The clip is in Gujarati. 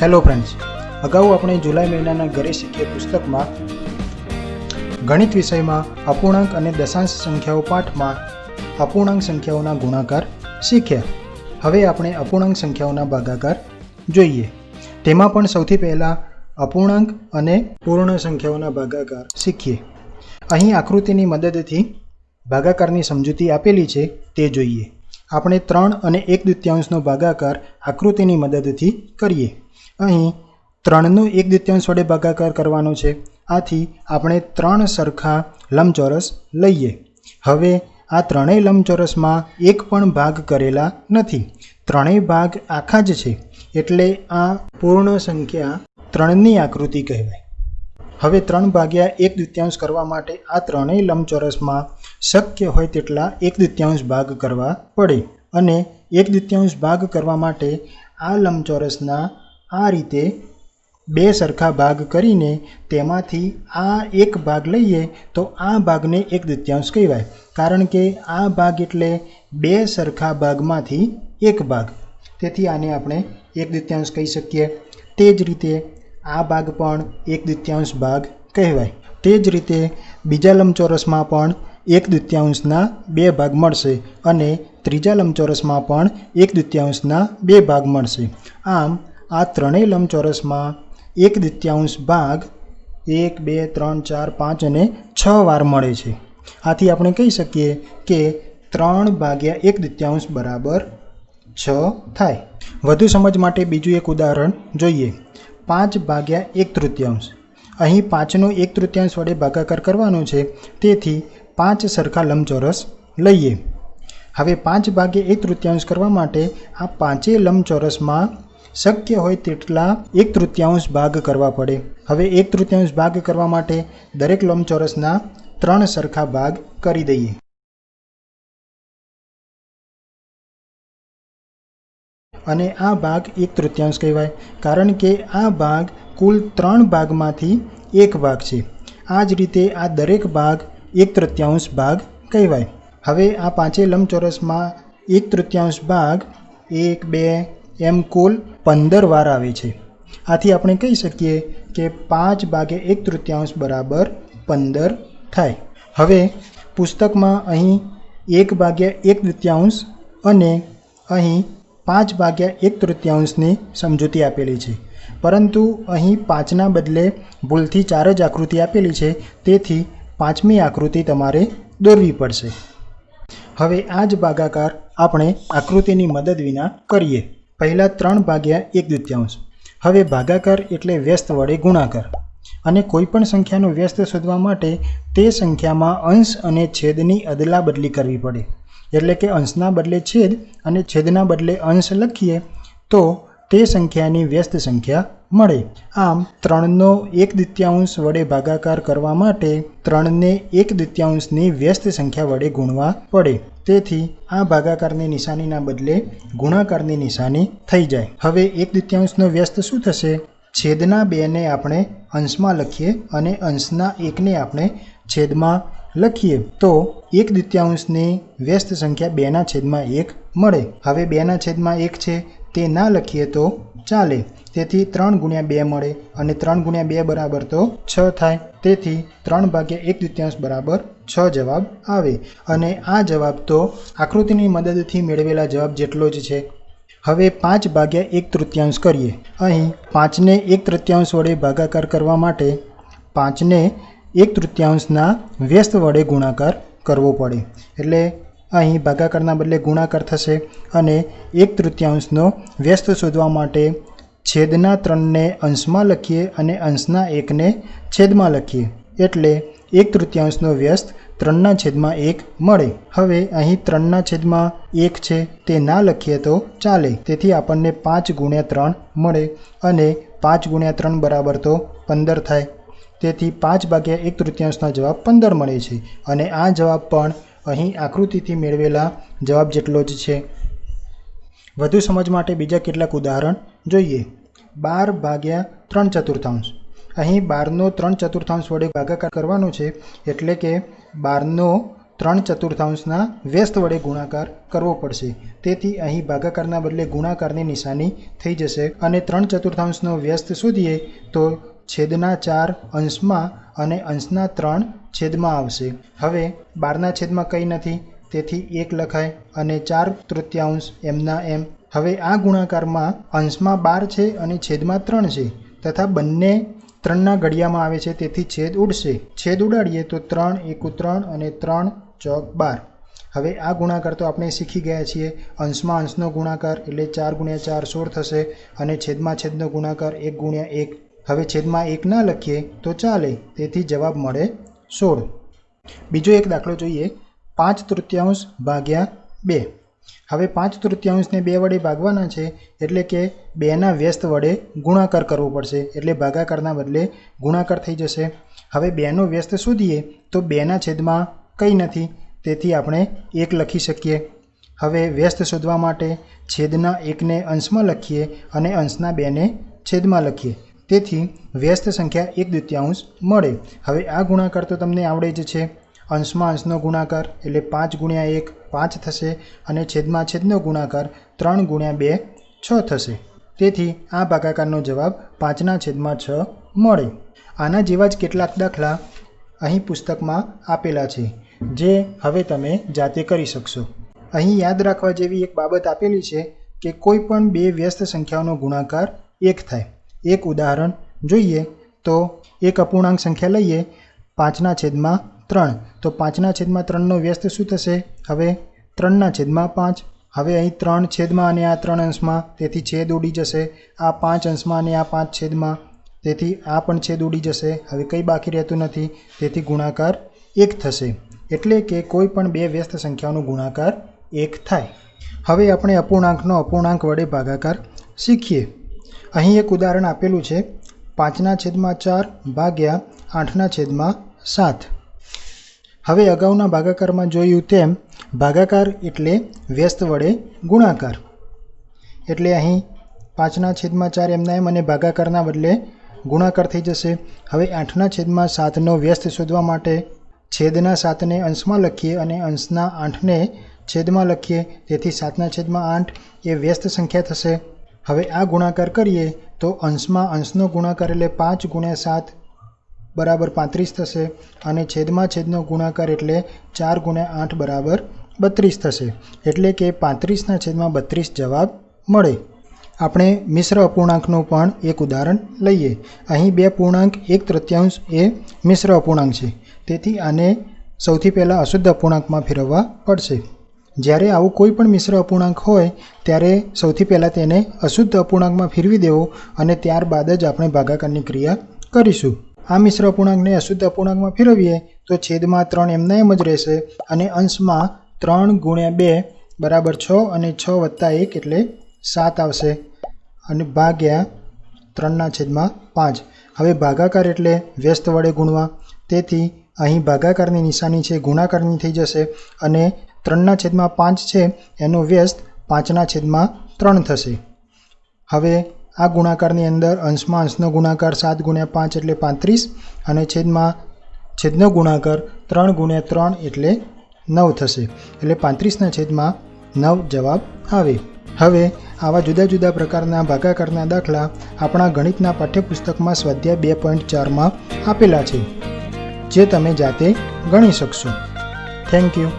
હેલો ફ્રેન્ડ્સ, અગાઉ આપણે જુલાઈ મહિનાના ઘરે શીખીએ પુસ્તકમાં ગણિત વિષયમાં અપૂર્ણાંક અને દશાંશ સંખ્યાઓ પાઠમાં અપૂર્ણાંક સંખ્યાઓના ગુણાકાર શીખ્યા. હવે આપણે અપૂર્ણાંક સંખ્યાઓના ભાગાકાર જોઈએ. તેમાં પણ સૌથી પહેલાં અપૂર્ણાંક અને પૂર્ણ સંખ્યાઓના ભાગાકાર શીખીએ. અહીં આકૃતિની મદદથી ભાગાકારની સમજૂતી આપેલી છે તે જોઈએ. આપણે 3 અને 1/2નો ભાગાકાર આકૃતિની મદદથી કરીએ. અહીં 3નો 1/2 વડે ભાગાકાર કરવાનો છે. આથી આપણે 3 સરખા લંબચોરસ લઈએ. હવે આ ત્રણેય લંબચોરસમાં એક પણ ભાગ કરેલા નથી. ત્રણેય ભાગ આખા જ છે, એટલે આ પૂર્ણ સંખ્યા 3ની આકૃતિ કહેવાય. હવે 3 ભાગ્યા 1/2 કરવા માટે આ ત્રણેય લંબચોરસમાં શક્ય હોય તેટલા 1/2 ભાગ કરવા પડે, અને 1/2 ભાગ કરવા માટે આ લંબચોરસના આ રીતે 2 સરખા ભાગ કરીને તેમાંથી આ એક ભાગ લઈએ તો આ ભાગને 1/2 કહેવાય, કારણ કે આ ભાગ એટલે 2 સરખા ભાગમાંથી એક ભાગ. તેથી આને આપણે 1/2 કહી શકીએ. તે જ રીતે આ ભાગ પણ 1/2 ભાગ કહેવાય. તે જ રીતે બીજા લંબચોરસમાં પણ 1/2ના 2 ભાગ મળશે, અને ત્રીજા લંબચોરસમાં પણ 1/2ના 2 ભાગ મળશે. આમ આ ત્રણેય લંબચોરસમાં 1/2 ભાગ 1, 2, 3, 4, 5 અને 6 વાર મળે છે. આથી આપણે કહી શકીએ કે 3 ભાગ્યા 1/2 બરાબર 6 થાય. વધુ સમજ માટે બીજું એક ઉદાહરણ જોઈએ. 5 ભાગ્યા 1/3. અહીં 5નો 1/3 વડે ભાગાકાર કરવાનો છે, તેથી 5 સરખા લંબચોરસ લઈએ. હવે 5 ભાગ્યા 1/3 કરવા માટે આ પાંચેય લંબચોરસમાં શક્ય હોય તેટલા 1/3 ભાગ કરવા પડે. હવે 1/3 ભાગ કરવા માટે દરેક લંબચોરસના 3 સરખા ભાગ કરી દઈએ. અને આ ભાગ 1/3 કહેવાય, કારણ કે આ ભાગ કુલ 3 ભાગમાંથી એક ભાગ છે. આ જ રીતે આ દરેક ભાગ 1/3 ભાગ કહેવાય. હવે આ પાંચેય લંબચોરસમાં 1/3 ભાગ 1, 2 એમ કુલ 15 વાર આવે છે. આથી આપણે કહી શકીએ કે 5 ભાગ્યા 1/3 બરાબર 15 થાય. હવે પુસ્તકમાં અહીં 1 ભાગ્યા 1/2 અને અહીં 5 ભાગ્યા 1/3ની સમજૂતી આપેલી છે, પરંતુ અહીં 5ના બદલે ભૂલથી 4 જ આકૃતિ આપેલી છે, તેથી 5મી આકૃતિ તમારે દોરવી પડશે. હવે આ જ ભાગાકાર આપણે આકૃતિની મદદ વિના કરીએ. પહેલાં 3 ભાગ્યા 1/2. હવે ભાગાકાર એટલે વ્યસ્ત વડે ગુણાકાર, અને કોઈપણ સંખ્યાનો વ્યસ્ત શોધવા માટે તે સંખ્યામાં અંશ અને છેદની અદલા બદલી કરવી પડે. એટલે કે અંશના બદલે છેદ અને છેદના બદલે અંશ લખીએ તો તે સંખ્યાની વ્યસ્ત સંખ્યા મળે. આમ 3નો 1/2 વડે ભાગાકાર કરવા માટે 3ને 1/2ની વ્યસ્ત સંખ્યા વડે ગુણવા પડે. તેથી આ ભાગાકારની નિશાનીના બદલે ગુણાકારની નિશાની થઈ જાય. હવે 1/2નો વ્યસ્ત શું થશે? છેદના 2ને આપણે અંશમાં લખીએ અને અંશના 1ને આપણે છેદમાં લખીએ તો 1/2ની વ્યસ્ત સંખ્યા 2/1 મળે. હવે 2/1 છે તે ના લખીએ તો ચાલે, તેથી 3 × 2 મળે, અને 3 × 2 બરાબર તો 6 થાય. તેથી 3 ભાગ્યા 1/2 બરાબર 6 જવાબ આવે, અને આ જવાબ તો આકૃતિની મદદથી મેળવેલા જવાબ જેટલો જ છે. હવે 5 ભાગ્યા 1/3 કરીએ. અહીં 5ને 1/3 વડે ભાગાકાર કરવા માટે 5ને 1/3ના વ્યસ્ત વડે ગુણાકાર કરવો પડે. એટલે અહીં ભાગાકારના બદલે ગુણાકાર થશે, અને 1/3નો વ્યસ્ત શોધવા માટે છેદના 3ને અંશમાં લખીએ અને અંશના 1ને છેદમાં લખીએ, એટલે 1/3નો વ્યસ્ત 3/1 મળે. હવે અહીં 3/1 છે તે ના લખીએ તો ચાલે, તેથી આપણને 5 × 3 મળે, અને 5 × 3 બરાબર તો 15 થાય. તેથી 5 ભાગ્યા 1/3 જવાબ 15 મળે છે, અને આ જવાબ પણ અહીં આકૃતિથી મેળવેલા જવાબ જેટલો જ છે. વધુ સમજ માટે બીજા કેટલાક ઉદાહરણ જોઈએ. 12 ભાગ્યા 3/4. અહીં 12નો 3/4 વડે ભાગાકાર કરવાનો છે, એટલે કે 12નો 3/4 વ્યસ્ત વડે ગુણાકાર કરવો પડશે। તેથી અહીં ભાગાકારના બદલે ગુણાકારની નિશાની થઈ જશે અને 3/4 વ્યસ્ત શોધીએ તો છેદના 4 અંશમાં અને અંશના 3 છેદમાં આવશે। હવે 12ના છેદમાં કંઈ નથી, તેથી 1 લખાય અને 4/3 એમના એમ। હવે આ ગુણાકારમાં અંશમાં 12 છે અને છેદમાં 3 છે તથા બંને 3ના ઘડિયામાં આવે છે, તેથી છેદ ઉડશે। છેદ ઉડાડીએ તો 3 × 3 અને 3 ચોક 12। હવે આ ગુણાકાર તો આપણે શીખી ગયા છીએ। અંશમાં અંશનો ગુણાકાર એટલે 4 × 4 16 થશે અને છેદમાં છેદનો ગુણાકાર 1 × 1। હવે છેદમાં 1 ના લખીએ તો ચાલે, તેથી જવાબ મળે 16। બીજો એક દાખલો જોઈએ, 5/3 ભાગ્યા 2। હવે 5/3 ને 2 વડે ભાગવાના છે એટલે કે 2ના વ્યસ્ત વડે ગુણાકાર કરવો પડશે, એટલે ભાગાકારના બદલે ગુણાકાર થઈ જશે। હવે 2નો વ્યસ્ત શોધીએ તો 2ના છેદમાં કંઈ નથી, તેથી આપણે 1 લખી શકીએ। હવે વ્યસ્ત શોધવા માટે છેદના 1ને અંશમાં લખીએ અને અંશના 2ને છેદમાં લખીએ, તેથી વ્યસ્ત સંખ્યા 1/2 મળે। હવે આ ગુણાકાર તો તમને આવડે જ છે। અંશમાં અંશનો ગુણાકાર એટલે 5 × 1 5 થશે અને છેદમાં છેદનો ગુણાકાર 3 × 2 6 થશે। તેથી આ ભાગાકારનો જવાબ 5/6 મળે। આના જેવા જ કેટલાક દાખલા અહીં પુસ્તકમાં આપેલા છે, જે હવે તમે જાતે કરી શકશો। અહીં યાદ રાખવા જેવી એક બાબત આપેલી છે કે કોઈ પણ બે વ્યસ્ત સંખ્યાઓનો ગુણાકાર 1 થાય। એક ઉદાહરણ જોઈએ તો એક અપૂર્ણાંક સંખ્યા લઈએ 5/3, તો 5/3નો વ્યસ્ત શું થશે? હવે 3/5। હવે અહીં 3 છેદમાં અને આ 3 અંશમાં, તેથી છેદ ઉડી જશે। આ 5 અંશમાં અને આ 5 છેદમાં, તેથી આ પણ છેદ ઉડી જશે। હવે કંઈ બાકી રહેતું નથી, તેથી ગુણાકાર 1 થશે। એટલે કે કોઈ પણ બે વ્યસ્ત સંખ્યાઓનો ગુણાકાર 1 થાય। હવે આપણે અપૂર્ણાંકનો અપૂર્ણાંક વડે ભાગાકાર શીખીએ। અહીં એક ઉદાહરણ આપેલું છે, 5/4 ભાગ્યા 8/7। હવે અગાઉના ભાગાકારમાં જોયું તેમ ભાગાકાર એટલે વ્યસ્ત વડે ગુણાકાર, એટલે અહીં 5/4 એમના એમ અને ભાગાકારના બદલે ગુણાકાર થઈ જશે। હવે 8/7નો વ્યસ્ત શોધવા માટે છેદના 7ને અંશમાં લખીએ અને અંશના 8ને છેદમાં લખીએ, તેથી 7/8 એ વ્યસ્ત સંખ્યા થશે। હવે આ ગુણાકાર કરીએ તો અંશમાં અંશનો ગુણાકાર એટલે 5 × 7 બરાબર 35 થશે અને છેદમાં છેદનો ગુણાકાર એટલે 4 × 8 બરાબર 32 થશે। એટલે કે 35/32 જવાબ મળે। આપણે મિશ્ર અપૂર્ણાંકનું પણ એક ઉદાહરણ લઈએ। અહીં બે પૂર્ણાંક 1/3 એ મિશ્ર અપૂર્ણાંક છે, તેથી આને સૌથી પહેલાં અશુદ્ધ અપૂર્ણાંકમાં ફેરવવા પડશે। જ્યારે આવું કોઈ પણ મિશ્ર અપૂર્ણાંક હોય ત્યારે સૌથી પહેલાં તેને અશુદ્ધ અપૂર્ણાંકમાં ફેરવી દેવો અને ત્યારબાદ જ આપણે ભાગાકારની ક્રિયા કરીશું। આ મિશ્ર અપૂર્ણાંકને અશુદ્ધ અપૂર્ણાંકમાં ફેરવીએ તો છેદમાં 3 એમના એમ જ રહેશે અને અંશમાં 3 × 2 બરાબર 6 અને 6 + 1 એટલે 7 આવશે અને ભાગ્યા 3/5। હવે ભાગાકાર એટલે વ્યસ્ત વડે ગુણવા, તેથી અહીં ભાગાકારની નિશાની છે ગુણાકારની થઈ જશે અને 3/5 છે એનો વ્યસ્ત 5/3 થશે। હવે આ ગુણાકારની અંદર અંશમાં અંશનો ગુણાકાર 7 × 5 એટલે 35 અને છેદમાં છેદનો ગુણાકાર 3 × 3 એટલે 9 થશે, એટલે 35/9 જવાબ આવે। હવે આવા જુદા જુદા પ્રકારના ભાગાકારના દાખલા આપણા ગણિતના પાઠ્યપુસ્તકમાં સ્વાધ્યાય 2.4માં આપેલા છે, જે તમે જાતે ગણી શકશો। Thank you.